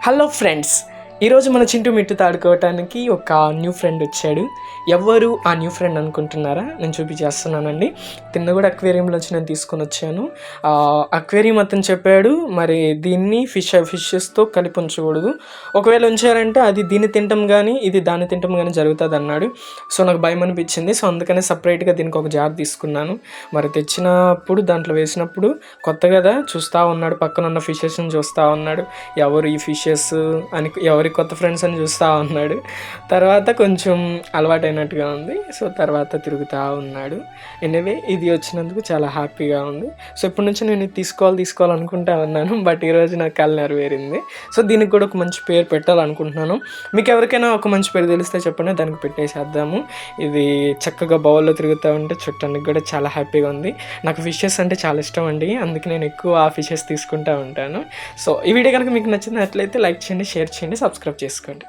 Hello friends, ఈరోజు మన చింటూ మిట్టుతో ఆడుకోవటానికి ఒక న్యూ ఫ్రెండ్ వచ్చాడు. ఎవరు ఆ న్యూ ఫ్రెండ్ అనుకుంటున్నారా? నేను చూపించేస్తున్నానండి. తిన్న కూడా అక్వేరియంలో వచ్చి నేను తీసుకొని వచ్చాను. అక్వేరియం అతను చెప్పాడు, మరి దీన్ని ఫిషెస్తో కలిపి ఉంచకూడదు, ఒకవేళ ఉంచారంటే అది దీన్ని తింటాం కానీ ఇది దాన్ని తింటాం కానీ జరుగుతుంది అన్నాడు. సో నాకు భయం అనిపించింది. సో అందుకనే సపరేట్గా దీనికి ఒక జార్ తీసుకున్నాను. మరి తెచ్చినప్పుడు దాంట్లో వేసినప్పుడు కొత్త కదా చూస్తూ ఉన్నాడు, పక్కన ఉన్న ఫిషెస్ని చూస్తూ ఉన్నాడు. ఎవరు ఈ ఫిషెస్ అని, ఎవరి కొత్త ఫ్రెండ్స్ అని చూస్తూ ఉన్నాడు. తర్వాత కొంచెం అలవాటైనట్టుగా ఉంది. సో తర్వాత తిరుగుతూ ఉన్నాడు. ఎనివే ఇది వచ్చినందుకు చాలా హ్యాపీగా ఉంది. సో ఇప్పటి నుంచి నేను ఇది తీసుకోవాలనుకుంటా ఉన్నాను. బట్ ఈరోజు నాకు కళ్ళు నెరవేరింది. సో దీనికి కూడా ఒక మంచి పేరు పెట్టాలనుకుంటున్నాను. మీకు ఎవరికైనా ఒక మంచి పేరు తెలిస్తే చెప్పండి, దానికి పెట్టేసేద్దాము. ఇది చక్కగా బౌల్లో తిరుగుతూ ఉంటే చుట్టానికి కూడా చాలా హ్యాపీగా ఉంది. నాకు ఫిషెస్ అంటే చాలా ఇష్టం అండి, అందుకే నేను ఎక్కువ ఆ ఫిషెస్ తీసుకుంటూ ఉంటాను. సో ఈ వీడియో కనుక మీకు నచ్చినట్లయితే లైక్ చేయండి, షేర్ చేయండి, సబ్స్క్రైబ్ చేసుకోండి.